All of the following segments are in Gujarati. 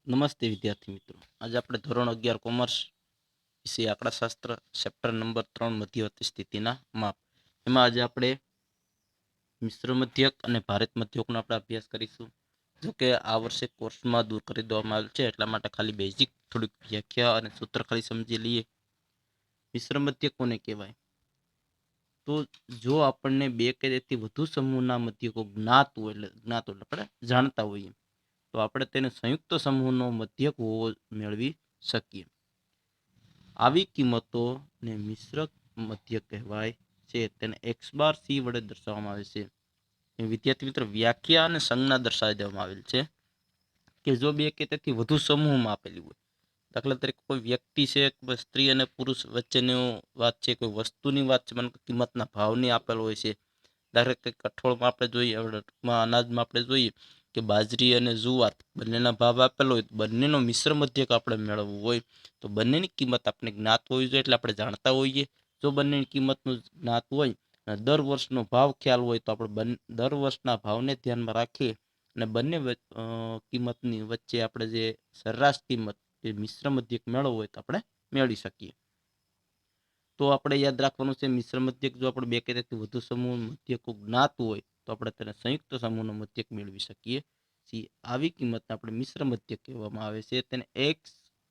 નમસ્તે વિદ્યાર્થી મિત્રો, આજે આપણે ધોરણ 11 કોમર્સ વિષય આંકડાશાસ્ત્ર ચેપ્ટર નંબર 3 મધ્યવર્તી સ્થિતિના માપ એમાં આજે આપણે મિશ્ર મધ્યક અને ભારિત મધ્યકનો આપણે અભ્યાસ કરીશું. જો કે આ વર્ષે કોર્સમાં દૂર કરી દેવામાં આવેલ છે, એટલા માટે ખાલી બેઝિક થોડીક વ્યાખ્યા અને સૂત્ર ખાલી સમજી લઈએ. મિશ્ર મધ્યક કોને કહેવાય? તો જો આપણને બે કે તેથી વધુ સમૂહના મધ્યકો જ્ઞાત હોય એટલે આપણે જાણતા હોઈએ તો આપણે તેને સંયુક્ત સમૂહનો મધ્યક હોવો મેળવી શકીએ. આવી કિંમતોને મિશ્ર મધ્યક કહેવાય છે. તેને x બાર c વડે દર્શાવવામાં આવે છે. વિદ્યાર્થી મિત્રો, વ્યાખ્યા અને સંજ્ઞા દર્શાવી દેવામાં આવેલ છે કે જો બે કે તેથી વધુ સમૂહમાં આપેલી હોય, દાખલા તરીકે કોઈ વ્યક્તિ છે, સ્ત્રી અને પુરુષ વચ્ચેની વાત છે, કોઈ વસ્તુની વાત છે, મને કિંમતના ભાવની આપેલ હોય છે. દાખલા તરીકે કઠોળમાં આપણે જોઈએ, અનાજમાં આપણે જોઈએ કે બાજરી અને જુવાર બંનેના ભાવ આપેલો હોય, બંનેનો મિશ્ર મધ્યક આપણે મેળવવું હોય તો બંનેની કિંમત આપણે જ્ઞાત હોવી જોઈએ, એટલે આપણે જાણતા હોઈએ. જો બંનેની કિંમતનું જ્ઞાત હોય અને દર વર્ષનો ભાવ ખ્યાલ હોય તો આપણે દર વર્ષના ભાવને ધ્યાનમાં રાખીએ અને બંને કિંમતની વચ્ચે આપણે જે સરેરાશ કિંમત એ મિશ્ર મધ્યક મેળવવો હોય તો આપણે મેળવી શકીએ. તો આપણે યાદ રાખવાનું છે, મિશ્ર મધ્યક જો આપણે બે કે તેથી વધુ સમૂહ મધ્યકો જ્ઞાત હોય તો આપણે તેને સંયુક્ત સમૂહનો મધ્યક મેળવી શકીએ છીએ. આવી કિંમતને આપણે મિશ્ર મધ્યક કહેવામાં આવે છે. તેને x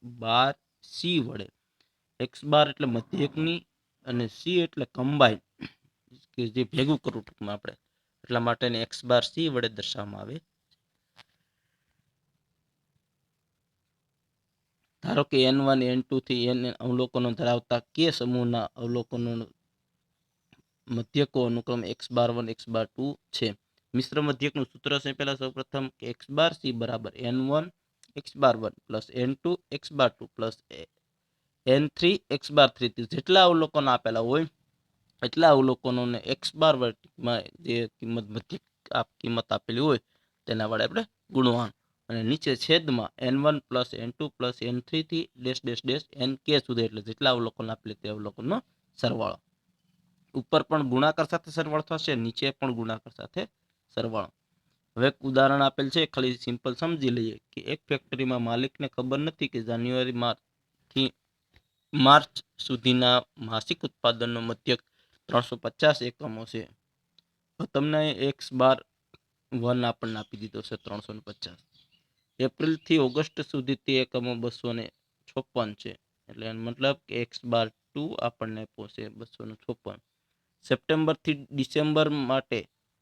બાર c વડે, x બાર એટલે મધ્યકની અને c એટલે કમ્બાઈન, કે જે ભેગું કરવું ટૂંકમાં આપણે, એટલા માટે x બાર c વડે દર્શાવવામાં આવે. ધારો કે n1 n2 થી n અવલોકનો ધરાવતા કે સમૂહના અવલોકનો મધ્યકો અનુક્રમ x બાર 1 x બાર 2 છે. મિશ્ર મધ્યકનું સૂત્ર છે પહેલા સૌપ્રથમ x બાર c બરાબર n1 x બાર 1 પ્લસ n2 x બાર 2 પ્લસ n3 x બાર 3. જેટલા અવલોકનો આપેલા હોય એટલા અવલોકનોને x બાર વર્ગમાં જે કિંમત આપેલી હોય તેના વડે આપણે ગુણવાનું અને નીચે છેદમાં n1 plus n2 plus n3 થી ડેશ ડેશ ડેશ nk સુધી, એટલે જેટલા અવલોકન આપેલી તે અવલોકનનો સરવાળો. ઉપર પણ ગુણાકાર સાથે સરવાળો થશે, નીચે પણ ગુણાકાર સાથે સરવાળો. હવે એક ઉદાહરણ આપેલ છે, ખાલી સિમ્પલ સમજી લઈએ કે એક ફેક્ટરીમાં માલિકને ખબર નથી કે જાન્યુઆરી થી માર્ચ સુધીના માસિક ઉત્પાદનનો મધ્યક 350 એકમો છે. તો તમને x બાર 1 આપણને આપી દીધો છે 350. એપ્રિલ થી ઓગસ્ટ સુધી તે એકમો 256 છે, એટલે મતલબ કે x બાર 2 આપણને પહોંચે 256. સપ્ટેમ્બર થી ડિસેમ્બર માટે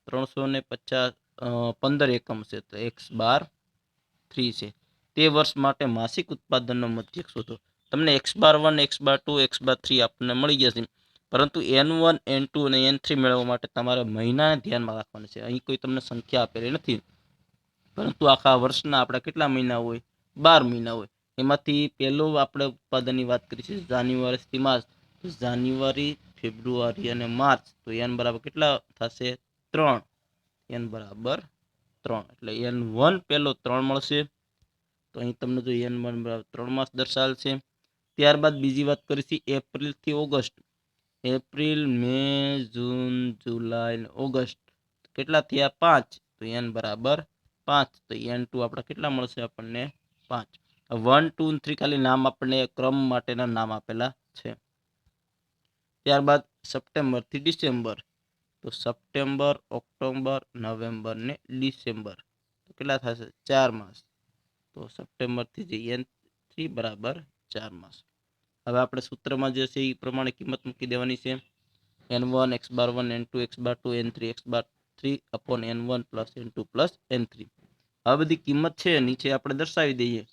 315 એકમ છે, તો x બાર 3 છે. તે વર્ષ માટે માસિક ઉત્પાદનનો મધ્યક શોધો. તમને x બાર 1 x બાર 2 x બાર 3 આપણને મળી જશે, પરંતુ n1 n2 અને n3 મેળવવા માટે તમારે મહિનાને ધ્યાનમાં રાખવાના છે. અહીં કોઈ તમને સંખ્યા આપેલી નથી, પરંતુ આખા વર્ષના આપણા કેટલા મહિના હોય? 12 મહિના હોય. એમાંથી પહેલો આપણે ઉત્પાદનની વાત કરીશું જાન્યુઆરીથી માર્ચ. જાન્યુઆરી, ફેબ્રુઆરી અને માર્ચ, તો n બરાબર કેટલા થશે? 3. n બરાબર 3, એટલે n1 પહેલો 3 મળશે. તો અહીં તમને જો n1 બરાબર 3 માસ દર્શાવેલ છે. ત્યારબાદ બીજી વાત કરીશું એપ્રિલ થી ઓગસ્ટ. એપ્રિલ, મે, જૂન, જુલાઈ, ઓગસ્ટ કેટલા થયા? 5, તો n બરાબર 5. તો n2 આપણે કેટલા મળશે? આપણને 5. 1 2 3 ખાલી નામ આપણને ક્રમ માટેના નામ આપેલા છે. ત્યારબાદ સપ્ટેમ્બર થી ડિસેમ્બર, તો સપ્ટેમ્બર, ઓક્ટોબર, નવેમ્બર ને ડિસેમ્બર, તો કેટલા થશે? 4 માસ. તો સપ્ટેમ્બર થી n3 બરાબર 4 માસ. હવે આપણે સૂત્રમાં જે છે એ પ્રમાણે કિંમત મૂકી દેવાની છે. n1 x બાર 1 n2 x બાર 2 n3 x બાર 3 upon n1 plus n2 plus n3. આ બધી કિંમત છે નીચે આપણે દર્શાવી દઈએ.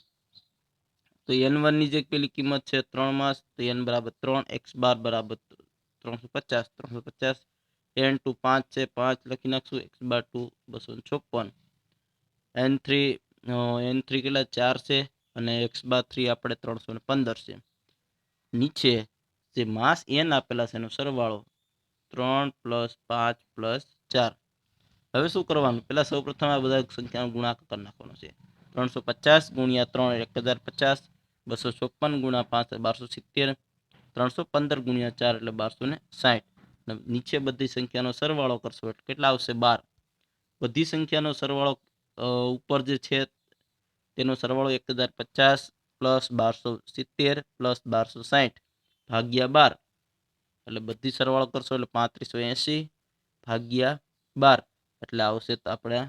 તો n1 ની જે પેલી કિંમત છે 3 માસ, તો n બરાબર 3, x બાર બરાબર 350 n2 5 છે, 5 લખી નાખશું, x બાર 2 256, n3 કેટલા? 4 છે અને x બાર 3 આપણે 315 છે. નીચે જે માસ n આપેલા છે એનો સરવાળો 3 પ્લસ 5 પ્લસ 4. હવે શું કરવાનું? પેલા સૌપ્રથમ આ બધા સંખ્યાનો ગુણાકાર કરી નાખવાનો છે. 350 ગુણ્યા 3 1050, 256 ગુણ્યા 5 1270, 315 ગુણ્યા 4 એટલે 1260. નીચે બધી સંખ્યાનો સરવાળો કરશો એટલે કેટલા આવશે? 12. બધી સંખ્યાનો સરવાળો ઉપર જે છે તેનો સરવાળો 1050 પ્લસ 1270 પ્લસ 1260 ભાગ્યા 12, એટલે બધી સરવાળો કરશો એટલે 3580 ભાગ્યા 12, એટલે આવશે તો આપણે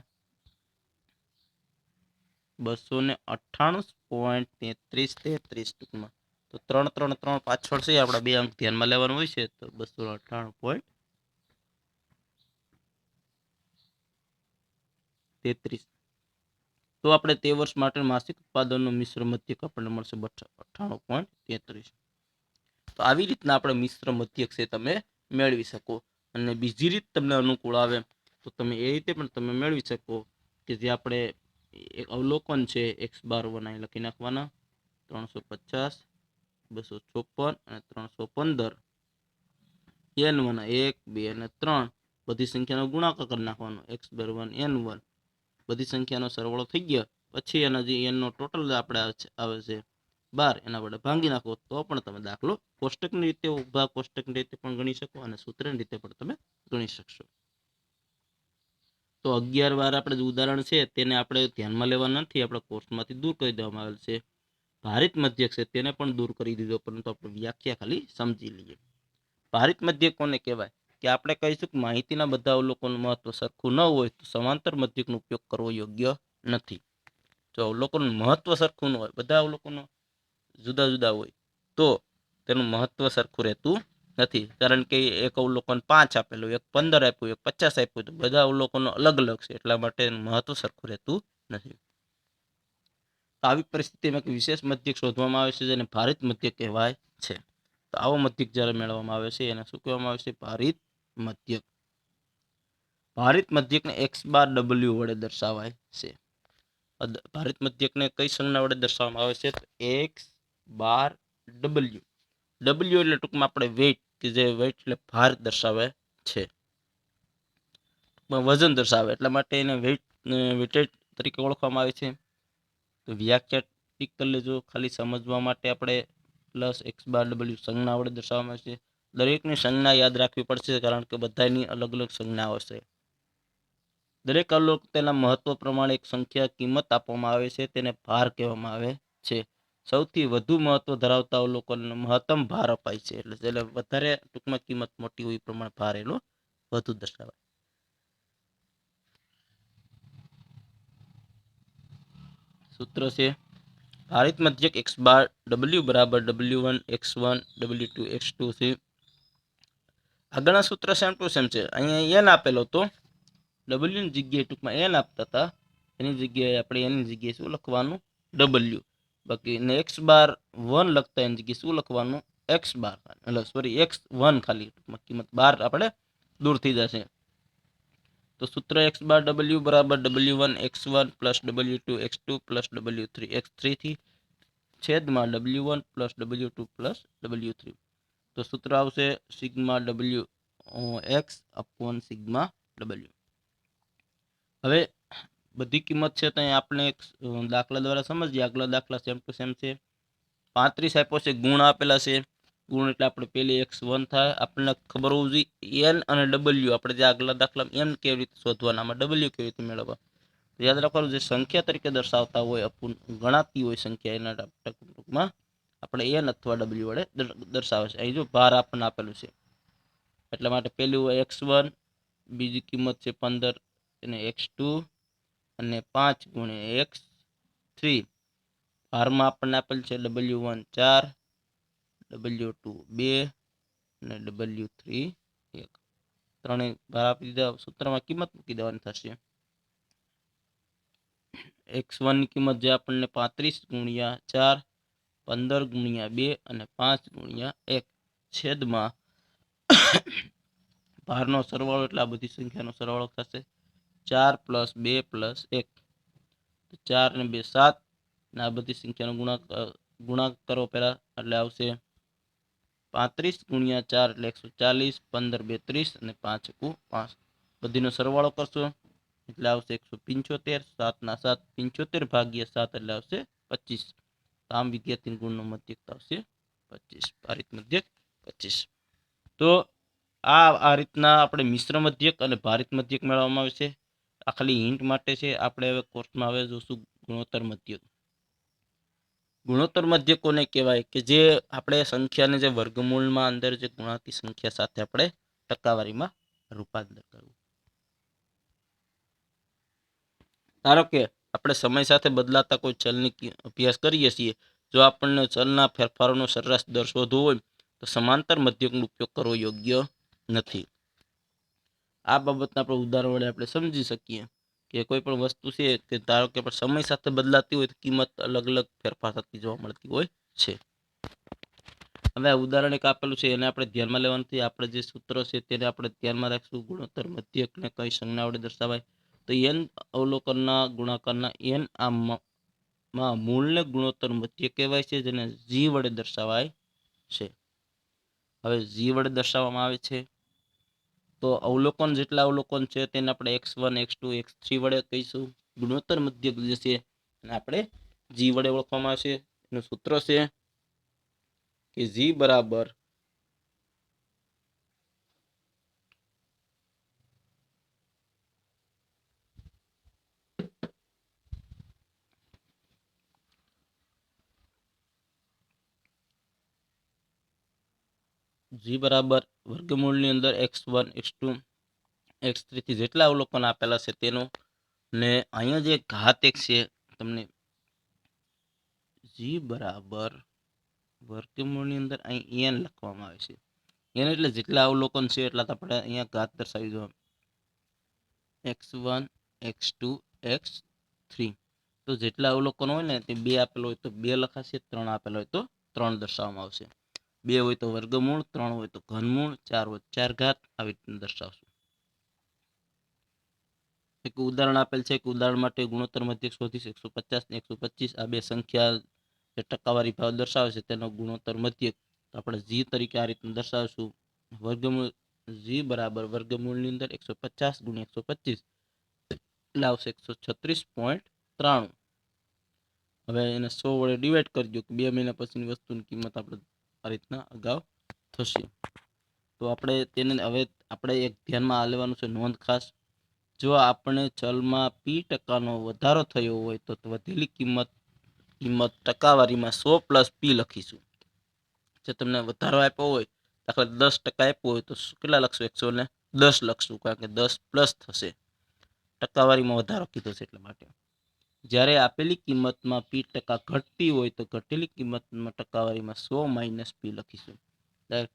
298.33 ટૂંકમાં. તો 3 3 3 પાછળ છે, આપણે 2 અંક ધ્યાનમાં લેવાનું હોય છે, તો 298.33. તો આપણે તે વર્ષ માટે માસિક ઉત્પાદનનો મિશ્ર મધ્યક આપણને મળશે 98.33. તો આવી રીતના આપણે મિશ્ર મધ્યક છે તમે મેળવી શકો. અને બીજી રીત તમને અનુકૂળ આવે તો તમે એ રીતે પણ તમે મેળવી શકો કે જે આપણે એક અવલોકન છે એક્સ બાર 1 અહીં લખી નાખવાના, 350 254 અને 315 n1 1 2 અને 3 બધી સંખ્યાનો ગુણાકાર કરી નાખવાનો, એક્સ બાર 1 n1 બધી સંખ્યાનો સરવાળો થઈ ગયો. પછી એના જે એનનો ટોટલ આપણે આવે છે 12, એના વડે ભાંગી નાખો તો પણ તમે દાખલો કોષ્ટકની રીતે ઉભા કોષ્ટકની રીતે પણ ગણી શકો અને સૂત્રની રીતે પણ તમે ગણી શકશો. તો 11 વાર આપણે જે ઉદાહરણ છે તેને આપણે ધ્યાનમાં લેવા નથી, આપણે કોર્સમાંથી દૂર કરી દેવામાં આવેલ છે. ભારિત મધ્યક છે તેને પણ દૂર કરી દીધો, પરંતુ આપણે વ્યાખ્યા ખાલી સમજી લઈએ. ભારિત મધ્યક કોને કહેવાય કે આપણે કહીશું કે માહિતીના બધા અવલોકનનું મહત્વ સરખું ન હોય તો સમાંતર મધ્યકનો ઉપયોગ કરવો યોગ્ય નથી. જો અવલોકનનું મહત્વ સરખું ન હોય, બધા અવલોકનો જુદા જુદા હોય તો તેનું મહત્વ સરખું રહેતું નથી. કારણ કે એક અવલોકન 5 આપેલું, એક 15 આપ્યું, એક 50 આપ્યું, તો બધા અવલોકનો અલગ અલગ છે, એટલા માટે મહત્વ સરખું રહેતું નથી. આવી પરિસ્થિતિમાં એક વિશેષ મધ્યક શોધવામાં આવે છે જેને ભારિત મધ્યક કહેવાય છે. તો આવો મધ્યક જ્યારે મેળવવામાં આવે છે એને શું કહેવામાં આવે છે? ભારિત મધ્યક. ભારિત મધ્યકને એક્સ બાર ડબલ્યુ વડે દર્શાવાય છે. ભારિત મધ્યકને કઈ સંજ્ઞા વડે દર્શાવવામાં આવે છે? X bar W. ડબલ્યુ એટલે ટૂંકમાં આપણે વેઇટ, કે જે વેઇટ એટલે ભાર દર્શાવે છે, વજન દર્શાવે, એટલા માટે એને વેઇટેડ તરીકે ઓળખવામાં આવે છે. તો વ્યાખ્યા ટીક કરી લેજો, ખાલી સમજવા માટે આપણે પ્લસ એક્સ બાર ડબલ્યુ સંજ્ઞા વડે દર્શાવવામાં આવે છે. દરેકની સંજ્ઞા યાદ રાખવી પડશે, કારણ કે બધાની અલગ અલગ સંજ્ઞાઓ છે. દરેક અવલોકન તેના મહત્વ પ્રમાણે એક સંખ્યા કિંમત આપવામાં આવે છે, તેને ભાર કહેવામાં આવે છે. સૌથી વધુ મહત્વ ધરાવતા અવલોકનને મહત્તમ ભાર અપાય છે, એટલે જેને વધારે ટૂંકમાં કિંમત મોટી હોય એ પ્રમાણે ભાર એનો વધુ દર્શાવાય. સૂત્ર છે ભારિત મધ્યક એક્સ બાર ડબલ્યુ બરાબર W1 x1 W2 x2 છે. આગળના સૂત્ર સેમ ટુ સેમ છે. અહીંયા n આપેલો તો W ની જગ્યાએ ટૂંકમાં n આપતા હતા, એની જગ્યાએ આપણે એની જગ્યાએ શું લખવાનું? W. બાકી એક્સ બાર 1 લખતા એની જગ્યાએ શું લખવાનું? એક્સ બાર, એટલે સોરી x1 ખાલી, ટૂંકમાં કિંમત 12 આપણે દૂર થઈ જશે. તો સૂત્ર એક્સ બાર ડબલ્યુ બરાબર W1 x1 plus W2 x2 plus W3 x3 થી છેદમાં W1 plus W2 plus W3. તો સૂત્ર આવશે sigma W x upon sigma W. હવે બધી કિંમત છે તો આપણે એક દાખલા દ્વારા સમજીએ. આગલા દાખલા સેમ ટુ સેમ છે. 35 આપ્યો છે, ગુણ આપેલા છે. ગુણ એટલે આપણે પેલી x1 થાય, આપણને ખબર હોવી જોઈએ n અને w. આપણે જે આગલા દાખલા n કેવી રીતે શોધવાના, આમાં w કેવી રીતે મેળવવા, તો યાદ રાખવાનું જે સંખ્યા તરીકે દર્શાવતા હોય, ગણાતી હોય સંખ્યા, એના ટૂંકમાં આપણે n અથવા w વડે દર્શાવે છે. અહીં જો ભાર આપણને આપેલું છે, એટલા માટે પેલું x1, બીજી કિંમત છે 15 એને x2 અને 5 ગુણ્યા x3. ભારમાં આપણને આપેલ છે w1 4, w2 2 અને w3 1. ત્રણેય ભાર આપી દીધા. સૂત્રમાં કિંમત મૂકી દેવાની થશે. x1 ની કિંમત જે આપણને 35 ગુણ્યા 4, 15 ગુણ્યા 2 અને 5 ગુણ્યા 1 છેદમાં ભારનો સરવાળો એટલે આ બધી સંખ્યાનો સરવાળો થશે 4 પ્લસ 2 પ્લસ 1. 4 ને 2 7, અને આ બધી સંખ્યાનો ગુણાકાર કરો પહેલા, એટલે આવશે 35 ગુણ્યા 4 એટલે 140, 15 2 30 અને 5 એકુ 5. બધીનો સરવાળો કરશો એટલે આવશે 175. 7 ના 7 75 ભાગ્યા 7 એટલે આવશે 25. આમ વિદ્યાર્થી ગુણનો મધ્યક આવશે 25, ભારિત મધ્યક 25. તો આ રીતના આપણે મિશ્ર મધ્યક અને ભારિત મધ્યક મેળવવામાં આવે છે. આ ખાલી હિન્ટ માટે છે. આપણે હવે કોર્સમાં હવે જોશું ગુણોત્તર મધ્યક. ગુણોત્તર મધ્ય કોને કહેવાય કે જે આપણે સંખ્યાને જે વર્ગમૂળમાં અંદર જે ગુણાતી સંખ્યા સાથે આપણે ટકાવારીમાં રૂપાંતર કરવું. ધારો કે આપણે સમય સાથે બદલાતા કોઈ ચલની અભ્યાસ કરીએ છીએ, જો આપણને ચલના ફેરફારોનો સરેરાશ દર શોધવો હોય તો સમાંતર મધ્યકનો ઉપયોગ કરવો યોગ્ય નથી. આ બાબતના આપણે ઉદાહરણ વડે આપણે સમજી શકીએ કે કોઈ પણ વસ્તુ છે કે ધારો કે સમય સાથે બદલાતી હોય તો કિંમત અલગ અલગ ફેરફાર થતી જોવા મળતી હોય છે. હવે આ ઉદાહરણ એક આપેલું છે એને આપણે ધ્યાનમાં લેવાનું છે. આપણે જે સૂત્ર છે તેને આપણે ધ્યાનમાં રાખશું. ગુણોત્તર મધ્યકને કઈ સંજ્ઞા વડે દર્શાવાય તો n અવલોકનના ગુણાકારના n માં મૂળને ગુણોત્તર મધ્ય કહેવાય છે, જેને g વડે દર્શાવાય છે. હવે g વડે દર્શાવવામાં આવે છે તો અવલોકન જેટલા અવલોકન છે તેને આપણે x1 x2 x3 વડે કહીશું. ગુણોત્તર મધ્યક જે છે એને આપણે g વડે ઓળખવામાં આવશે. એનું સૂત્ર છે કે g બરાબર વર્ગમૂળની અંદર x1 x2 x3 થી જેટલા અવલોકન આપેલા છે તેનું, ને અહીંયા જે ઘાત એક છે તમને g બરાબર વર્ગમૂળની અંદર અહીં n લખવામાં આવે છે. n એટલે જેટલા અવલોકન છે એટલા આપણે અહીંયા ઘાત દર્શાવી દો x1 x2 x3. તો જેટલા અવલોકન હોય ને તે 2 આપેલો હોય તો 2 લખાશે, 3 આપેલો હોય તો 3 દર્શાવવામાં આવશે. 2 હોય તો વર્ગમૂળ, 3 હોય તો ઘનમૂળ, 4 હોય 4 ઘાત, આવી રીતે દર્શાવશું. એક ઉદાહરણ આપેલ છે કે ઉદાહરણ માટે ગુણોત્તર મધ્યક શોધીશ 150 ને 125. આ બે સંખ્યા જે ટકાવારી ભાવ દર્શાવે છે તેનો ગુણોત્તર મધ્યક આપણે g તરીકે આ રીતે દર્શાવશું. વર્ગમૂળ g બરાબર વર્ગમૂળની અંદર 150 ગુણ્યા 125 એટલે આવશે 136.93. હવે એને 100 વડે ડિવાઈડ કરી દો કે 2 મહિના પછીની વસ્તુની કિંમત આપણે આ રીતના અગાઉ થશે. તો આપણે તેને હવે આપણે એક ધ્યાનમાં આ લેવાનું છે નોંધ ખાસ. જો આપણે ચલમાં p% વધારો થયો હોય તો વધેલી કિંમત ટકાવારીમાં 100 પ્લસ p લખીશું. જો તમને વધારો આપ્યો હોય, દાખલા 10% આપ્યો હોય તો કેટલા લખશું? 110 લખશું, કારણ કે 10 પ્લસ થશે. ટકાવારીમાં વધારો કીધો છે એટલા માટે. જ્યારે આપેલી કિંમતમાં p% ઘટતી હોય તો ઘટેલી કિંમતમાં ટકાવારીમાં 100 માઇનસ p લખીશું.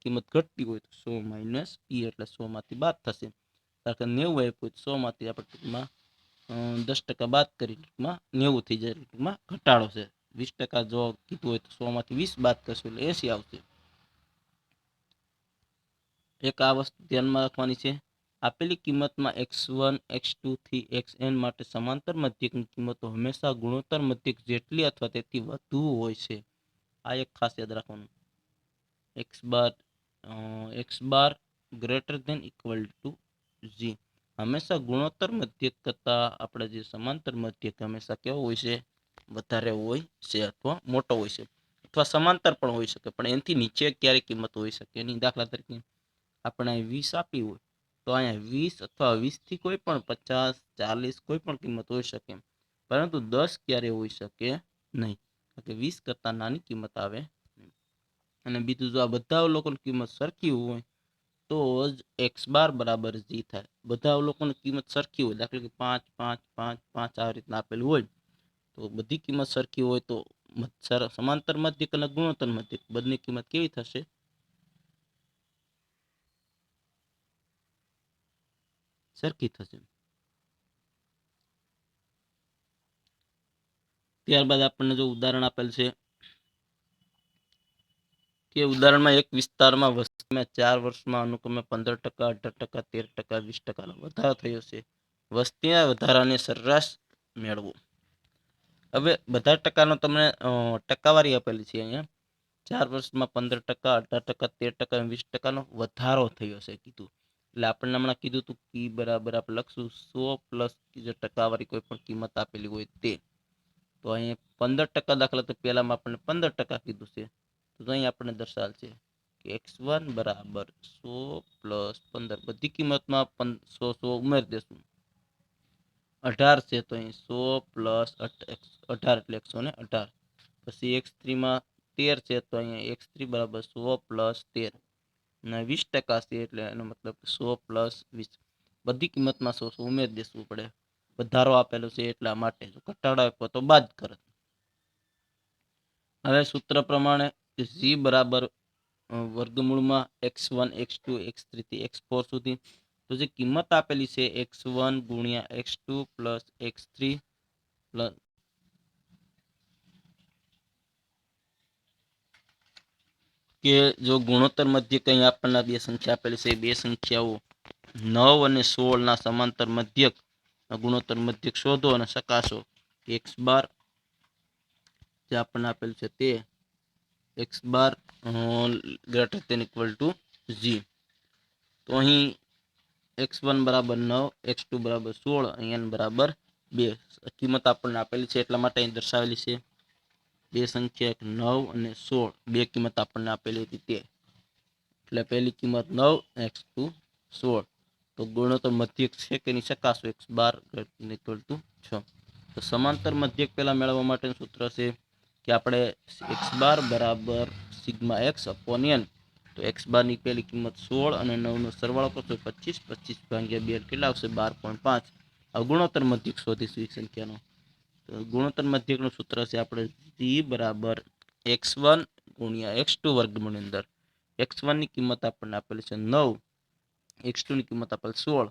કિંમત ઘટતી હોય તો 100 માઇનસ p એટલે 100 માંથી બાદ થશે. કારણ કે 90 આપ્યું હોય તો 100 માંથી આપણે ટૂંકમાં 10% બાદ કરી ટૂંકમાં 90 થઈ જાય, ટૂંકમાં ઘટાડો છે. 20% જો કીધું હોય તો 100 માંથી 20 બાદ કરશું એટલે 80 આવશે. એક આ વસ્તુ ધ્યાનમાં રાખવાની છે. આપેલી કિંમતમાં x1 x2 થી xn માટે સમાંતર મધ્યકની કિંમતો હંમેશા ગુણોત્તર મધ્યક જેટલી અથવા તેથી વધુ હોય છે. આ એક ખાસ યાદ રાખવાનું. x bar greater than equal to g. હંમેશા ગુણોત્તર મધ્યક કરતા આપણે જે સમાંતર મધ્યક હંમેશા કેવો હોય છે? વધારે હોય છે અથવા મોટો હોય છે, અથવા સમાંતર પણ હોઈ શકે, પણ એનાથી નીચે ક્યારે કિંમત હોઈ શકે નહીં. દાખલા તરીકે આપણે 20 આપી હોય તો અહીંયા 20 અથવા 20 થી કોઈ પણ 50 40 કોઈ પણ કિંમત હોઈ શકે, પરંતુ 10 ક્યારે હોઈ શકે નહીં, કારણ કે 20 કરતા નાની કિંમત આવે. અને બીજું, જો આ બધા અવલોકન કિંમત સરખી હોય તો જ x બાર બરાબર g થાય. બધા અવલોકન કિંમત સરખી હોય, દાખલા કે 5 5 5 5 આ રીતના આપેલું હોય તો બધી કિંમત સરખી હોય તો સમાંતર મધ્યક અને ગુણોત્તર મધ્યક બંને કિંમત કેવી થશે? સરખી થશે. ત્યારબાદ આપણને જો ઉદાહરણ આપેલ છે કે ઉદાહરણમાં એક વિસ્તારમાં વસ્તીમાં 4 વર્ષમાં અનુક્રમે 15%, 18%, 13%, 20%નો વધારો થયો છે. વસ્તીના વધારાને સરેરાશ મેળવો. હવે બધા ટકાનો તમને ટકાવારી આપેલી છે અહીંયા. 4 વર્ષમાં 15%, 18%, 13%, 20%નો વધારો થયો છે કીધું. એટલે આપણને હમણાં કીધું હતું p બરાબર આપણે લખશું 100 પ્લસ જે ટકાવારી કોઈ પણ કિંમત આપેલી હોય તે. તો અહીંયા 15% દાખલા તો પહેલામાં આપણને 15% કીધું છે, તો અહીં આપણે દર્શાવેલ છે કે x1 બરાબર 100 પ્લસ 15, બધી કિંમતમાં 100 ઉમેરી દેશું. 18 છે તો અહીં 100 પ્લસ 18 એટલે 118. પછી x3 માં 13 છે તો અહીંયા x3 બરાબર 100 પ્લસ 13 અને 20% છે એટલે એનો મતલબ 100 પ્લસ 20. બધી કિંમતમાં 100 ઉમેરી દેવું પડે, વધારો આપેલો છે એટલા માટે. જો ઘટાડો આપ્યો તો બાદ કરે. હવે સૂત્ર પ્રમાણે g બરાબર વર્ગમૂળમાં x1 x2 x3 થી x4 સુધી. તો જે કિંમત આપેલી છે x1 ગુણ્યા x2 પ્લસ x3 પ્લસ કે જો ગુણોત્તર મધ્ય કંઈ આપણને બે સંખ્યા આપેલી છે, બે સંખ્યાઓ 9 અને 16 ના સમાંતર મધ્યક ગુણોત્તર મધ્યક શોધો અને ચકાસો. x બાર જે આપણને આપેલ છે તે x bar greater than equal to g. તો અહીં x1 બરાબર 9, x2 બરાબર 16 અને n બરાબર 2 કિંમત આપણને આપેલી છે એટલા માટે અહીં દર્શાવેલી છે. બે સંખ્યા 9 અને 16 બે કિંમત આપણને આપેલી હતી તે, એટલે પહેલી કિંમત 9 x2 16. તો ગુણોત્તર મધ્યક છે કે નહીં ચકાસો. x bar equal to 6. તો સમાંતર મધ્યક પહેલા મેળવવા માટેનું સૂત્ર છે કે આપણે x બાર બરાબર સિગ્મા x અપોન n. તો x બારની પહેલી કિંમત 16 અને 9 નો સરવાળો કરશો 25, 25 ભાગ્યા 2 કેટલા આવશે 12.5. હવે ગુણોત્તર મધ્યક શોધીશું એ સંખ્યાનો. તો ગુણોત્તર મધ્યકનું સૂત્ર છે આપણે g બરાબર x1 ગુણ્યા x2 વર્ગમૂળની અંદર x1 ની કિંમત આપણને આપેલી છે 9, x2 ની કિંમત આપેલ 16.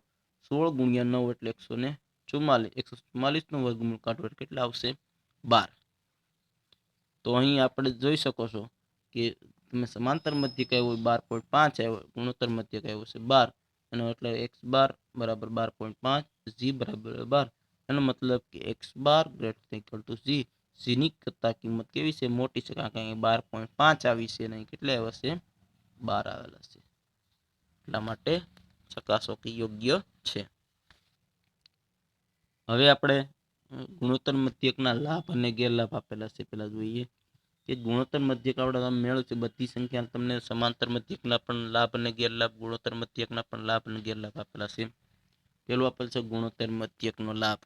16 ગુણ્યા 9 એટલે 144. 144 નું વર્ગમૂળ કાઢો એટલે કેટલા આવશે 12. તો અહીં આપણે જોઈ શકો છો કે તમે સમાંતર મધ્યક આવ્યો 12.5 આવ્યો, ગુણોત્તર મધ્યક આવ્યો છે 12, એનો એટલે x બાર બરાબર 12.5, g બરાબર 12. એનો મતલબ કે x bar greater equal to g. g ની કરતા કિંમત કેવી છે મોટી છે, કારણ કે અહીં 12.5 આવી છે અને કેટલા આવ્યા છે 12 આવેલા છે, એટલા માટે ચકાસો કે યોગ્ય છે. હવે આપણે ગુણોત્તર મધ્યકના લાભ અને ગેરલાભ આપેલા છે પેલા જોઈએ કે ગુણોત્તર મધ્યક આપણે મેળવ્યું છે બધી સંખ્યા તમને સમાંતર મધ્યકના પણ લાભ અને ગેરલાભ, ગુણોત્તર મધ્યકના પણ લાભ અને ગેરલાભ આપેલા છે. પેલું આપેલ છે ગુણોત્તર મધ્યકનો લાભ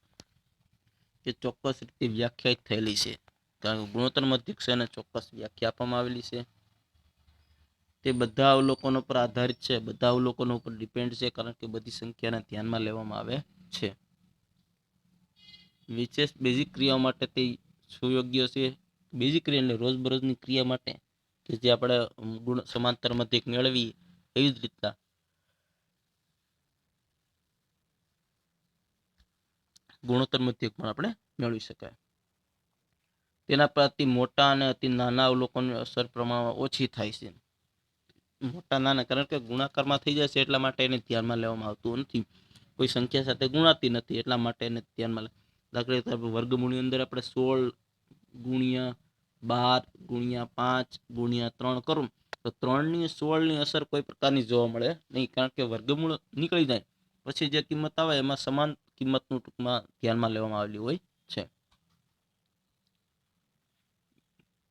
કે ચોક્કસ રીતે વ્યાખ્યાયિત થયેલી છે, કારણ કે ગુણોત્તર મધ્યક છે અને ચોક્કસ વ્યાખ્યા આપવામાં આવેલી છે. તે બધા અવલોકનો પર આધારિત છે, બધા અવલોકનો ઉપર ડિપેન્ડ છે, કારણ કે બધી સંખ્યાને ધ્યાનમાં લેવામાં આવે છે. વિશેષ બેઝિક ક્રિયાઓ માટે તે સુયોગ્ય છે. બેઝિક ક્રિયા એટલે રોજબરોજની ક્રિયા માટે કે જે આપણે સમાંતર મધ્યક મેળવી એવી જ રીતના ગુણોત્તર મધ્યક પણ આપણે મેળવી શકાય. તેના પર અતિ મોટા અને અતિ નાના અવલોકનની અસર પ્રમાણમાં ઓછી થાય છે. મોટા નાના કારણ કે ગુણાકારમાં થઈ જશે એટલા માટે એને ધ્યાનમાં લેવામાં આવતું નથી. કોઈ સંખ્યા સાથે ગુણાતી નથી એટલા માટે એને ધ્યાનમાં દાખલા તરીકે વર્ગમૂળની અંદર આપણે 16 ગુણ્યા 12 ગુણ્યા 5 ગુણ્યા 3 કરું તો 3 ની 16 ની અસર કોઈ પ્રકારની જોવા મળે નહીં, કારણ કે વર્ગમૂળ નીકળી જાય પછી જે કિંમત આવે એમાં સમાન કિંમતનું ટૂંકમાં ધ્યાનમાં લેવામાં આવેલી હોય છે.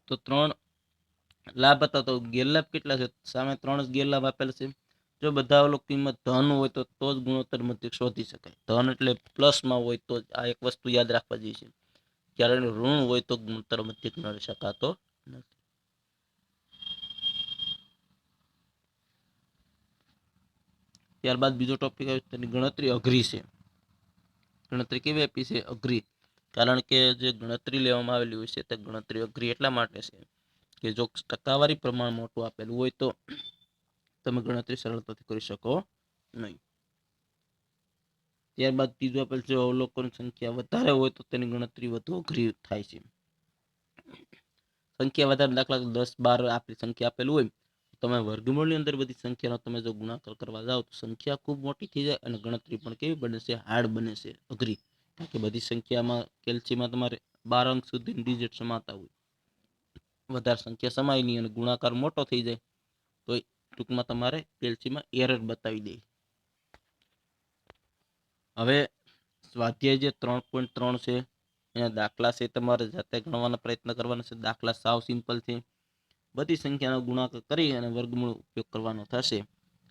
તો 3 લાભ હતા, તો ગેરલાભ કેટલા છે સામે 3 ગેરલાભ આપેલ છે. જો બધા અવલોક કિંમત ધન હોય તો જ ગુણોત્તર મધ્યક શોધી શકાય. ધન એટલે પ્લસમાં હોય તો આ એક વસ્તુ યાદ રાખવા જેવી છે. જ્યારે ઋણ હોય તો ગુણોત્તર મધ્યક મેળવી શકાતો નથી. ત્યારબાદ બીજો ટોપિક આવે તેની ગણતરી અઘરી છે. ગણતરી કેવી આપી છે અઘરી, કારણ કે જે ગણતરી લેવામાં આવેલી હોય છે તે ગણતરી અઘરી એટલા માટે છે કે જો ટકાવારી પ્રમાણ મોટું આપેલું હોય તો તમે ગણતરી સરળતાથી કરી શકો નહીં. ત્યારબાદ ત્રીજું આપેલ છે અવલોકન સંખ્યા વધારે હોય તો તેની ગણતરી વધુ અઘરી થાય છે. સંખ્યા વધારે દાખલા 10-12 આપેલી સંખ્યા આપેલું હોય, તમે વર્ગમૂળની અંદર બધી સંખ્યાનો તમે જો ગુણાકાર કરવા જાઓ તો સંખ્યા ખૂબ મોટી થઈ જાય અને ગણતરી પણ કેવી બને છે હાર્ડ બને છે, અઘરી. કારણ કે બધી સંખ્યામાં કેલ્સીમાં તમારે 12 અંક સુધી ડિજિટ સમાતા હોય, વધારે સંખ્યા સમાય નહીં અને ગુણાકાર મોટો થઈ જાય તો ટૂંકમાં તમારે કેલ્સીમાં એરર બતાવી દે. હવે સ્વાધ્યાય જે 3.3 છે એના દાખલા છે તમારે જાતે ગણવાના પ્રયત્ન કરવાનો છે. દાખલા સાવ સિમ્પલ છે. બધી સંખ્યાનો ગુણાકાર કરી અને વર્ગમૂળ ઉપયોગ કરવાનો થશે.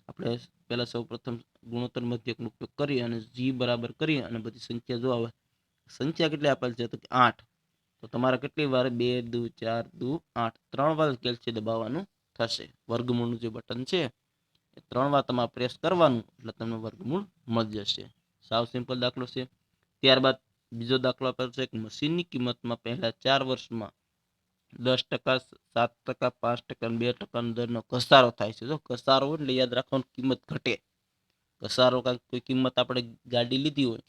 આપણે પહેલા સૌ પ્રથમ ગુણોત્તર મધ્યકનો ઉપયોગ કરી અને g બરાબર કરી અને બધી સંખ્યા જો આવે સંખ્યા કેટલી આપેલ છે તો 8, તો તમારે કેટલી વાર 2 દુ 4 દુ 8 3 વાર કેલ્સી દબાવવાનું થશે. વર્ગમૂળનું જે બટન છે એ 3 વાર તમારે પ્રેસ કરવાનું એટલે તમને વર્ગમૂળ મળી જશે. સાવ સિમ્પલ દાખલો છે. ત્યારબાદ બીજો દાખલો આપેલો છે કે મશીનની કિંમતમાં પહેલા 4 વર્ષમાં 10%, 7%, 5% અને 2% દરનો ઘસારો થાય છે. જો ઘસારો હોય એટલે યાદ રાખવાનું કિંમત ઘટે. ઘસારો કોઈ કિંમત આપણે ગાડી લીધી હોય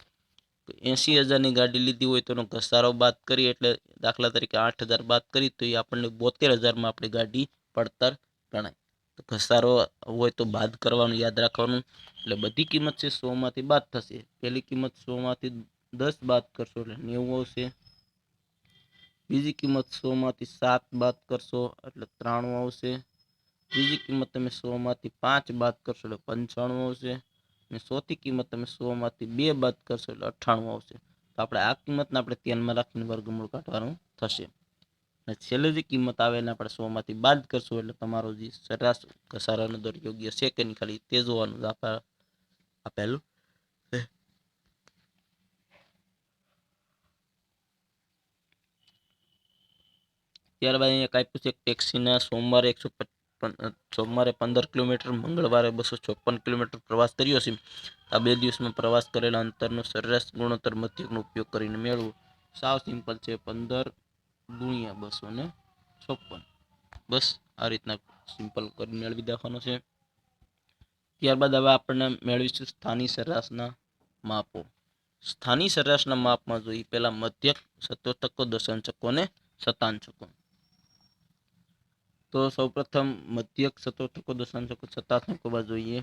તો 80,000ની ગાડી લીધી હોય તો એનો ઘસારો બાદ કરી એટલે દાખલા તરીકે 8,000 બાદ કરી તો એ આપણને 72,000માં આપણી ગાડી પડતર ગણાય. તો ઘસારો હોય તો બાદ કરવાનું યાદ રાખવાનું. એટલે બધી કિંમત છે 100માંથી બાદ થશે. પહેલી કિંમત 100માંથી 10 બાદ કરશો એટલે 90 આવશે. બીજી કિંમત 100માંથી 7 બાદ કરશો એટલે 93 આવશે. ત્રીજી કિંમત તમે 100માંથી 5 બાદ કરશો એટલે 95 આવશે. અને ચોથી કિંમત તમે 100માંથી 2 બાદ કરશો એટલે 98 આવશે. તો આપણે આ કિંમતને આપણે ધ્યાનમાં રાખીને વર્ગમૂળ કાઢવાનું થશે. અને છેલ્લે જે કિંમત આવે એને આપણે 100માંથી બાદ કરશું એટલે તમારો જે સરેરાશ ઘસારાનો દર યોગ્ય છે કે નહીં ખાલી તે જોવાનું આપેલું. ત્યારબાદ અહીંયા આપ્યું છે ટેક્સીના સોમવારે 15 કિલોમીટર, મંગળવારે 254 કિલોમીટર પ્રવાસ કર્યો છે. આ 2 દિવસમાં પ્રવાસ કરેલા અંતરનો સરેરાશ ગુણોત્તર મધ્યકનો ઉપયોગ કરીને મેળવો. સાવ સિમ્પલ છે. 15 ગુણ્યા 254. બસ આ રીતના સિમ્પલ કરી મેળવી દેવાનો છે. ત્યારબાદ હવે આપણે મેળવીશું સ્થાનિક સરેરાશના માપો. સ્થાનિક સરેરાશના માપમાં જોઈએ પહેલા મધ્યક, શતોથકો, દશાંશકો અને શતાંશકો. તો સૌપ્રથમ મધ્યક, શતોથકો, દશાંશકો, શતાંશકો જોઈએ.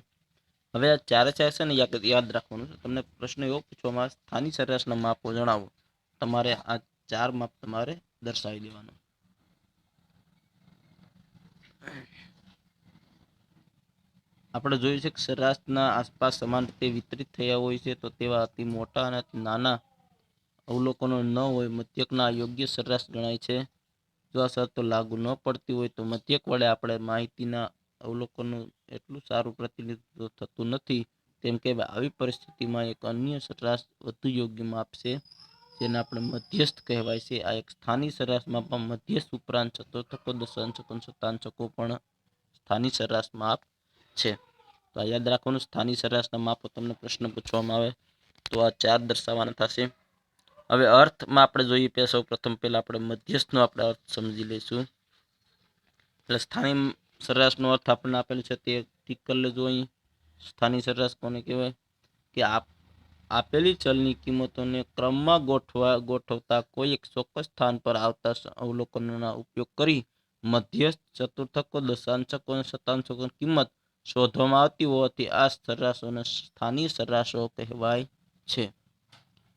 હવે આ ચારે ચાર છે ને યાદ રાખવાનું છે. તમને પ્રશ્ન એવો પૂછવામાં સ્થાનિક સરેરાશના માપો જણાવો. તમારે આ 4 માપ તમારે દર્શાવી દેવાનું. આપણે જોયું છે કે સરેરાશના આસપાસ સમાન રીતે વિતરિત થયા હોય છે તો તેવા અતિ મોટા અને નાના અવલોકનો ન હોય મધ્યકના યોગ્ય સરેરાશ ગણાય છે. જો આ શરતો લાગુ ન પડતી હોય તો મધ્યક વડે આપણે માહિતીના અવલોકનો એટલું સારું પ્રતિનિધિત્વ થતું નથી. તેમ કે આવી પરિસ્થિતિમાં એક અન્ય સરેરાશ વધુ યોગ્ય માપ છે જેને આપણે મધ્યસ્થ કહેવાય છે. આ એક સ્થાનિક સરેરાશ માપમાં મધ્યસ્થ ઉપરાંત શતોથકો, દશાંશકો, શતાંશકો પણ સ્થાનિક સરેરાશ માપ છે. તો આ યાદ રાખવાનું. સ્થાનિક સરેરાશના માપો તમને પ્રશ્ન પૂછવામાં આવે તો આ 4 દર્શાવવાના થશે. હવે અર્થમાં આપણે જોઈએ સૌ પ્રથમ પહેલા આપણે મધ્યસ્થનો આપણે અર્થ સમજી લઈશું. એટલે સ્થાનિક સરેરાશનો અર્થ આપણને આપેલો છે તે ઠીક કરી લેજો. અહીં સ્થાનિક સરેરાશ કોને કહેવાય કે આપેલી ચલની કિંમતોને ક્રમમાં ગોઠવતા કોઈ એક ચોક્કસ સ્થાન પર આવતા અવલોકનોના ઉપયોગ કરી મધ્યસ્થ, ચતુર્થકો, દશાંશકો અને શતાંશકોની કિંમત શોધવામાં આવતી હોવાથી આ સરેરાશોને સ્થાનિક સરેરાશો કહેવાય છે.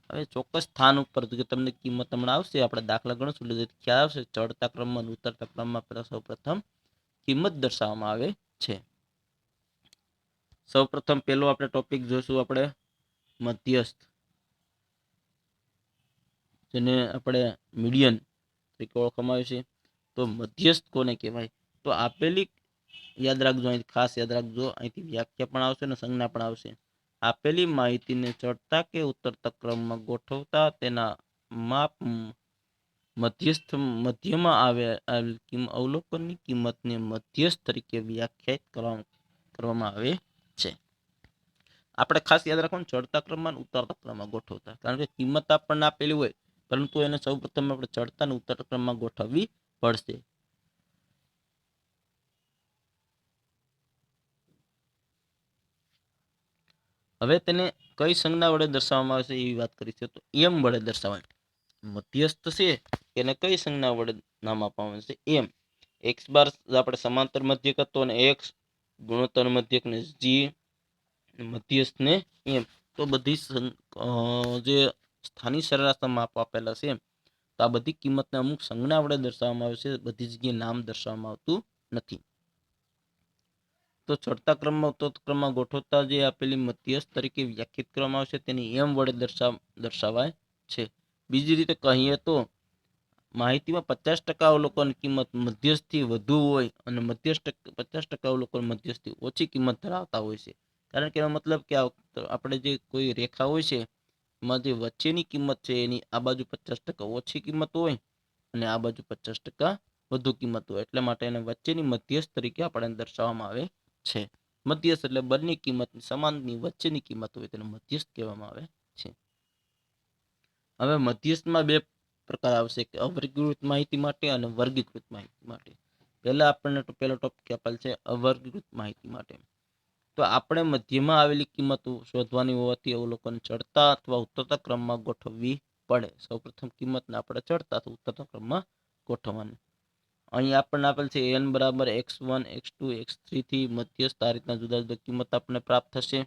હવે ચોક્કસ સ્થાન ઉપર તમને કિંમત હમણાં આવશે, આપણે દાખલા ગણશું એટલે ખ્યાલ આવશે. ચડતા ક્રમમાં ઉતરતા ક્રમમાં પહેલા સૌપ્રથમ કિંમત દર્શાવવામાં આવે છે. સૌપ્રથમ પહેલો આપણે ટોપિક જોઈશું આપણે મધ્યસ્થ, જેને આપણે મીડિયન તરીકે ઓળખવામાં આવે છે. તો મધ્યસ્થ કોને કહેવાય તો આપેલી યાદ રાખજો, અહીં ખાસ યાદ રાખજો, અહીંથી વ્યાખ્યા પણ આવશે અને સંજ્ઞા પણ આવશે. આપેલી માહિતીને ચડતા કે ઉતરતા ક્રમમાં ગોઠવતા તેના માપ મધ્યમાં આવેલ અવલોકનની કિંમતને મધ્યસ્થ તરીકે વ્યાખ્યાયિત કરવામાં આવે છે. આપણે ખાસ યાદ રાખવાનું ચડતા ક્રમમાં ઉતરતા ક્રમમાં ગોઠવતા, કારણ કે કિંમત આપણને આપેલી હોય પરંતુ એને સૌપ્રથમ આપણે ચડતા અને ઉતરતા ક્રમમાં ગોઠવવી પડશે. હવે તેને કઈ સંજ્ઞા વડે દર્શાવવામાં આવે છે એવી વાત કરી છે. તો એમ વડે દર્શાવાય. મધ્યસ્થ છે એને કઈ સંજ્ઞા વડે નામ આપવામાં આવે છે એમ. એક્સ બાર આપણે સમાંતર મધ્યક હતો અને એક્સ, ગુણોત્તર મધ્યક ને જી, મધ્યસ્થ ને એમ. તો બધી જે સ્થાનિક સરેરાશના માપ આપેલા છે તો આ બધી કિંમતને અમુક સંજ્ઞા વડે દર્શાવવામાં આવે છે. બધી જગ્યાએ નામ દર્શાવવામાં આવતું નથી. તો ચડતા ક્રમમાં ઉતરતા ક્રમમાં ગોઠવતા જે આપેલી મધ્યસ્થ તરીકે વ્યાખ્યાયિત કરવામાં આવશે તેને એમ વડે દર્શાવાય છે. બીજી રીતે કહીએ તો માહિતીમાં 50% અવલોકન કિંમત મધ્યસ્થથી વધુ હોય અને 50% અવલોકન મધ્યસ્થથી ઓછી કિંમત ધરાવતા હોય છે. કારણ કે એનો મતલબ કે આપણે જે કોઈ રેખા હોય છે એમાં જે વચ્ચેની કિંમત છે એની આ બાજુ 50% ઓછી કિંમત હોય અને આ બાજુ 50% વધુ કિંમત હોય, એટલે માટે એને વચ્ચેની મધ્યસ્થ તરીકે આપણે દર્શાવવામાં આવે છે. મધ્યસ્થ એટલે બંને કિંમત સમાનની વચ્ચેની કિંમત હોય તેને મધ્યસ્થ કહેવામાં આવે છે. હવે મધ્યસ્થમાં બે પ્રકાર આવશે, કે અવર્ગીકૃત માહિતી માટે અને વર્ગીકૃત માહિતી માટે. પહેલા આપણને પહેલો ટોપિક આપેલ છે અવર્ગીકૃત માહિતી માટે. તો આપણે મધ્યમાં આવેલી કિંમતો શોધવાની હોવાથી અવલોકન ચડતા અથવા ઉતરતા ક્રમમાં ગોઠવવી પડે. સૌપ્રથમ કિંમતને આપણે ચડતા અથવા ઉતરતા ક્રમમાં ગોઠવવાની. અહીં આપણને આપેલ છે n બરાબર x1 x2 x3 થી મધ્યસ્થ આ રીતના જુદા જુદા કિંમત આપણને પ્રાપ્ત થશે.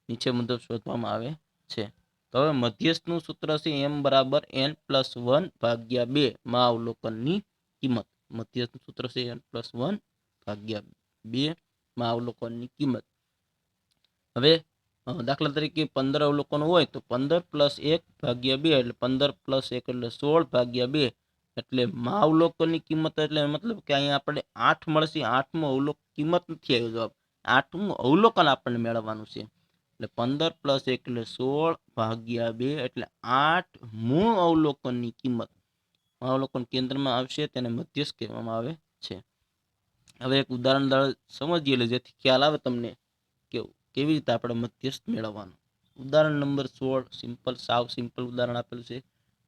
નીચે મુજબ શોધવામાં આવે છે. તો હવે મધ્યસ્થનું સૂત્ર છે m બરાબર n+1 ભાગ્યા 2 માં અવલોકનની કિંમત. મધ્યસ્થનું સૂત્ર છે n+1 ભાગ્યા 2 માં અવલોકનની કિંમત. હવે દાખલા તરીકે 15 અવલોકનો હોય તો 15 + 1 ભાગ્યા 2 એટલે 15 + 1 એટલે 16 ભાગ્યા 2 એટલે માં અવલોકનની કિંમત, એટલે મતલબ કે અહીંયા આપણે 8 મળશે. 8મું અવલોકન કિંમત નથી આવ્યો જવાબ, 8મું અવલોકન આપણને મેળવવાનું છે. એટલે 15 + 1 એટલે 16 ભાગ્યા 2 એટલે 8મું અવલોકનની કિંમત. અવલોકન કેન્દ્રમાં આવશે તેને મધ્યસ્થ કહેવામાં આવે છે. હવે એક ઉદાહરણ સમજીએ લે જેથી ખ્યાલ આવે તમને કે કેવી રીતે આપણે મધ્યસ્થ મેળવવાનું. ઉદાહરણ નંબર 16 સાવ સિમ્પલ ઉદાહરણ આપેલું છે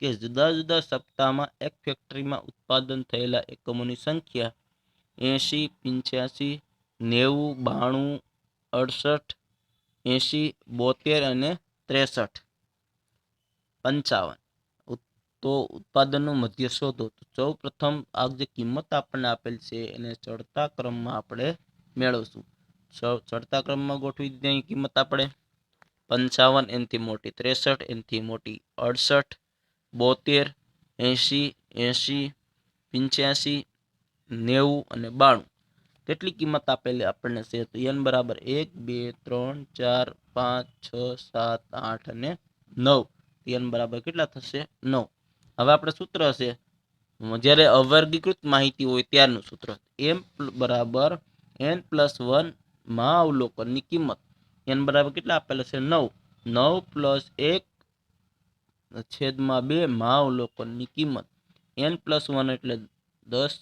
કે જુદા જુદા સપ્તાહમાં એક ફેક્ટરીમાં ઉત્પાદન થયેલા એકમોની સંખ્યા 80, 85, 90, 92, 68, 80, 72 અને 63, 55. તો ઉત્પાદનનું મધ્ય શોધો. તો સૌ પ્રથમ આ જે કિંમત આપણને આપેલ છે એને ચડતા ક્રમમાં આપણે મેળવશું. ચડતા ક્રમમાં ગોઠવી દીધી કિંમત આપણે 55 એનથી મોટી, 63 એનથી મોટી, 68, 72, 80, 80, 85, 90 અને 92 કેટલી કિંમત આપેલી આપણને છે. તો n બરાબર 1 2 3 4 5 6 7 8 અને 9. n બરાબર કેટલા થશે? 9. હવે આપણે સૂત્ર હશે જ્યારે અવર્ગીકૃત માહિતી હોય ત્યારનું સૂત્ર m બરાબર n+1 માં અવલોકનની કિંમત. n બરાબર કેટલા આપેલા છે? 9. 9 + 1 છેદમાં 2 માં અવલોકનની કિંમત. n+1 એટલે 10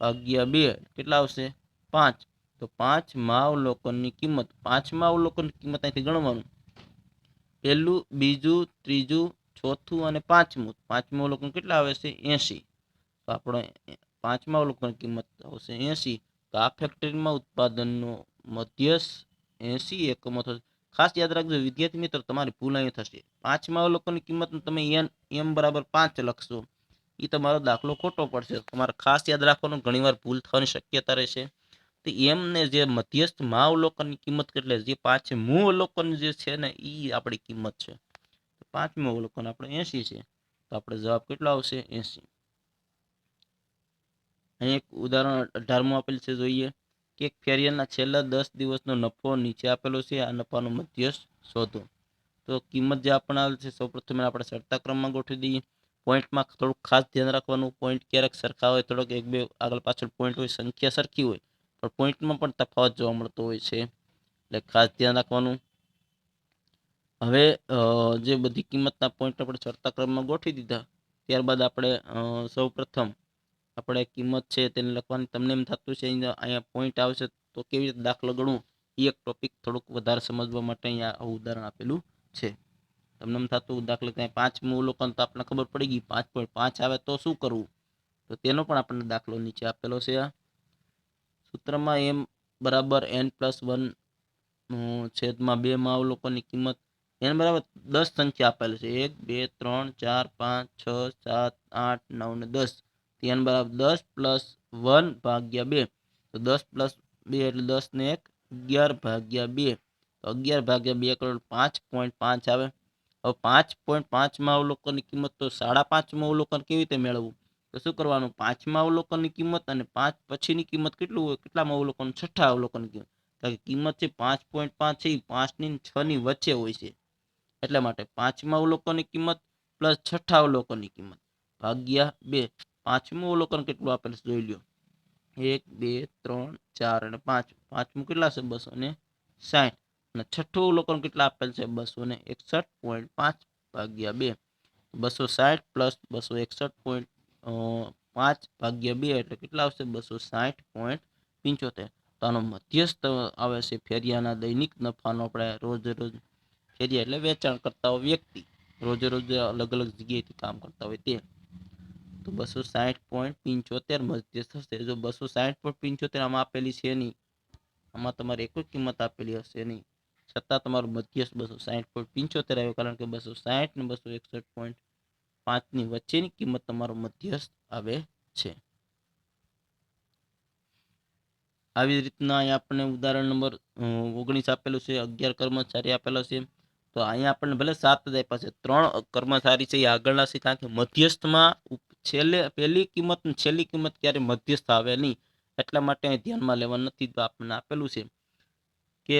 ભાગ્યા 2 કેટલા આવશે? 5. તો 5 માં અવલોકનની કિંમત. 5માં અવલોકનની કિંમત અહીંથી ગણવાનું. પહેલું, બીજું, ત્રીજું, ચોથું અને પાંચમું. પાંચમું અવલોકન કેટલા આવે છે? 80. તો આપણે પાંચમા અવલોકન કિંમત આવશે 80. તો આ ફેક્ટરીમાં ઉત્પાદનનો મધ્યસ્થ 80 એકમો થશે. ખાસ યાદ રાખજો વિદ્યાર્થી મિત્રો, તમારી ભૂલ અહીં થશે. પાંચમા અવલોકનની કિંમત તમે m બરાબર 5 લખશો, એ તમારો દાખલો ખોટો પડશે. તમારે ખાસ યાદ રાખવાનું, ઘણીવાર ભૂલ થવાની શક્યતા રહેશે. તો m ને જે મધ્યસ્થ માં અવલોકનની કિંમત એટલે જે પાંચમું અવલોકન જે છે ને એ આપણી કિંમત છે. પાંચમું અવલોકન આપણે 80 છે. તો આપણે જવાબ કેટલો આવશે? 80. અહીં એક ઉદાહરણ 18મું આપેલ છે, જોઈએ કે એક ફેરિયાના છેલ્લા 10 દિવસનો નફો નીચે આપેલો છે. આ નફાનો મધ્યસ્થ શોધો. તો કિંમત જે આપણને આવેલ છે સૌપ્રથમ આપણે ચડતા ક્રમમાં ગોઠવી દઈએ. પોઈન્ટમાં થોડુંક ખાસ ધ્યાન રાખવાનું, પોઈન્ટ ક્યારેક સરખા હોય, થોડોક એક બે આગળ પાછળ પોઈન્ટ હોય, સંખ્યા સરખી હોય પણ પોઈન્ટમાં પણ તફાવત જોવા મળતો હોય છે, એટલે ખાસ ધ્યાન રાખવાનું. હવે જે બધી કિંમતના પોઈન્ટ આપણે ચડતા ક્રમમાં ગોઠવી દીધા, ત્યારબાદ આપણે સૌપ્રથમ આપણે કિંમત છે તેને લખવાની. તમને એમ થતું છે અહીંયા પોઈન્ટ આવશે તો કેવી રીતે દાખલો ગણવું, એ એક ટોપિક થોડુંક વધારે સમજવા માટે અહીંયા આવું ઉદાહરણ આપેલું છે. તમને એમ થતું દાખલા ત્યાં 5મું અવલોકન તો આપણને ખબર પડી ગઈ, 5.5 આવે તો શું કરવું, તો તેનો પણ આપણને દાખલો નીચે આપેલો છે. સૂત્રમાં m બરાબર n+1 છેદમાં 2 માં અવલોકનની કિંમત. n બરાબર 10 સંખ્યા આપેલ છે, 1 2 3 4 5 6 7 8 9 ને 10. n બરાબર 10 + 1 ભાગ્યા 2. તો 10 + 2 એટલે 10 ને 1 11 ભાગ્યા 2. તો 11 ભાગ્યા 2 કરોડ 5.5 આવે. હવે 5.5 માં અવલોકનની કિંમત તો 5.5મું અવલોકન કેવી રીતે મેળવવું? તો શું કરવાનું? 5મા અવલોકનની કિંમત અને 5 પછીની કિંમત કેટલું હોય? કેટલામાં અવલોકન? છઠ્ઠા અવલોકન કિંમત. કારણ કે કિંમત છે 5.5 છે એ 5 ની 6 ની વચ્ચે હોય છે, એટલા માટે 5મા અવલોકનની કિંમત પ્લસ છઠ્ઠા અવલોકનની કિંમત ભાગ્યા 2. 5મું અવલોકન કેટલું આપેલ છે જોઈ લ્યો, 1 2 3 4 અને 5. 5મું કેટલા છે? 260. અને છઠ્ઠું અવલોકન કેટલા આપેલ છે? 261.5 ભાગ્યા 2. 260 + 261. 5/2 એટલે કેટલા આવશે? 260.75. તો આનો મધ્યસ્થ આવે છે ફેરિયાના દૈનિક નફાનો. આપણે રોજ ફેરિયા એટલે વેચાણ કરતા હોય વ્યક્તિ, રોજ અલગ અલગ જગ્યાએથી કામ કરતા હોય તે. તો 260.75 મધ્યસ્થ થશે. જો 260.75 આમાં આપેલી છે નહીં, આમાં તમારે એક કિંમત આપેલી હશે નહીં, છતાં તમારું મધ્યસ્થ 260.75 આવ્યો, કારણ કે 260 ને 261.5 ની વચ્ચેની કિંમત તમારો મધ્યસ્થ આવે છે. આવી રીતના અહીંયા આપણને ઉદાહરણ નંબર 19 આપેલું છે. 11 કર્મચારી આપેલા છે. તો અહીંયા આપણને ભલે 7 જ આપ્યા છે, 3 કર્મચારી છે એ આગળના છે, કારણ કે મધ્યસ્થમાં પહેલી કિંમત અને છેલ્લી કિંમત ક્યારે મધ્યસ્થ આવે નહીં, એટલા માટે અહીં ધ્યાનમાં લેવા નથી. તો આપણને આપેલું છે કે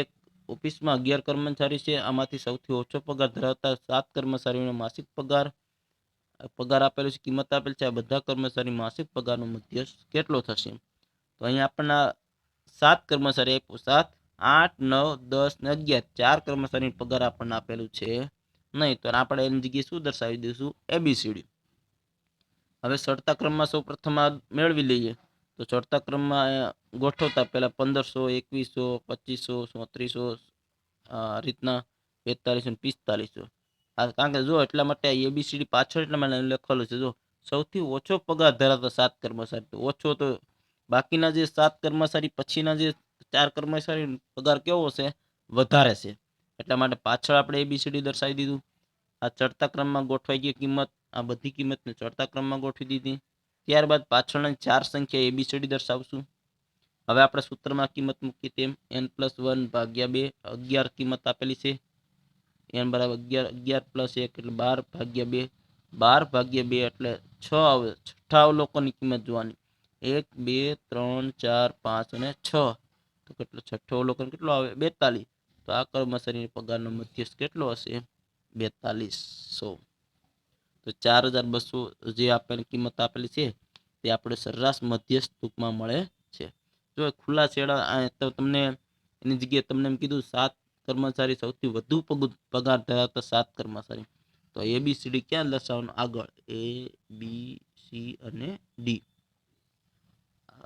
ઓફિસમાં 11 કર્મચારી છે, આમાંથી સૌથી ઓછો પગાર ધરાવતા 7 કર્મચારીઓનો માસિક પગાર આપેલું છે, કિંમત આપેલ છે. આ બધા કર્મચારી માસિક પગારનો મધ્યસ્થ કેટલો થશે? તો અહીંયા આપણને 7 કર્મચારી આપ્યું, 7, 8, 9, 10 ને 11, 4 કર્મચારી પગાર આપણને આપેલું છે નહીં, તો આપણે એની જગ્યાએ શું દર્શાવી દઈશું? ABCD. હવે ચડતા ક્રમમાં સૌ પ્રથમ આ મેળવી લઈએ. તો ચડતા ક્રમમાં ગોઠવતા પહેલા 1500, 2100, 2500, 3700 આ રીતના 4200 ને 4500. કારણ કે જો એટલા માટે ABCD પાછળ એટલા માટે લખેલું છે. જો સૌથી ઓછો પગાર ધરાવતા 7 કર્મચારી, તો ઓછો તો બાકીના જે 7 કર્મચારી પછીના જે 4 કર્મચારી પગાર કેવો છે? વધારે છે. એટલા માટે પાછળ આપણે ABCD દર્શાવી દીધું. આ ચડતા ક્રમમાં ગોઠવાઈ ગઈ કિંમત, આ બધી કિંમતને ચડતા ક્રમમાં ગોઠવી દીધી. ત્યારબાદ પાછળના 4 સંખ્યા ABCD દર્શાવશું. હવે આપણે સૂત્રમાં કિંમત મૂકી તેમ n+1/2, 11 કિંમત આપેલી છે, n બરાબર 11, 11 + 1 એટલે 12/2, 12/2 એટલે 6 આવે. છઠ્ઠા અવલોકનની કિંમત જોવાની, 1, 2, 3, 4, 5 અને 6. તો કેટલો છઠ્ઠો અવલોકન કેટલો આવે? 42. તો આ કર્મચારી પગારનો મધ્યસ્થ કેટલો હશે? 4200. તો 4200 જે આપેલી કિંમત આપેલી છે તે આપણે સરેરાશ મધ્યસ્થ ટૂંકમાં મળે છે. જો ખુલ્લા છેડા તો તમને એની જગ્યાએ તમને એમ કીધું 7 કર્મચારી સૌથી વધુ પગાર ધરાવતા 7 કર્મચારી. તો ABCD ક્યાં દર્શાવવાનું? આગળ ABC અને D.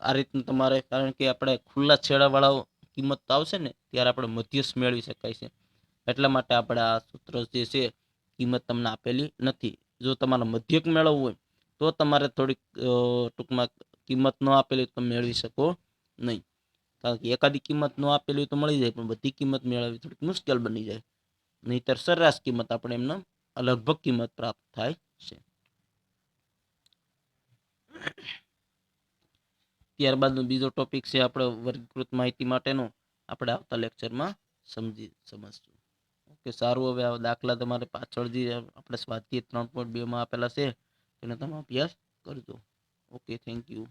આ રીતનું તમારે, કારણ કે આપણે ખુલ્લા છેડાવાળા કિંમત આવશે ને ત્યારે આપણે મધ્યસ્થ મેળવી શકાય છે. એટલા માટે આપણે આ સૂત્ર જે છે કિંમત તમને આપેલી નથી. જો તમારે મધ્યક મેળવવું હોય તો તમારે થોડીક ટૂંકમાં કિંમત ન આપેલી તો મેળવી શકો નહીં. કારણ કે એકાદી કિંમત ન આપેલી હોય તો મળી જાય, પણ બધી કિંમત મેળવવી થોડીક મુશ્કેલ બની જાય. નહીંતર સરેરાશ કિંમત આપણે એમને લગભગ કિંમત પ્રાપ્ત થાય છે. ત્યારબાદનો બીજો ટોપિક છે આપણે વર્ગીકૃત માહિતી માટેનો. આપણે આવતા લેક્ચરમાં સમજશું. ઓકે, સારું. હવે આ દાખલા તમારે પાછળ જે આપણે સ્વાધ્યાય 3.2 માં આપેલા છે તેનો તમે અભ્યાસ કરજો. Okay, thank you.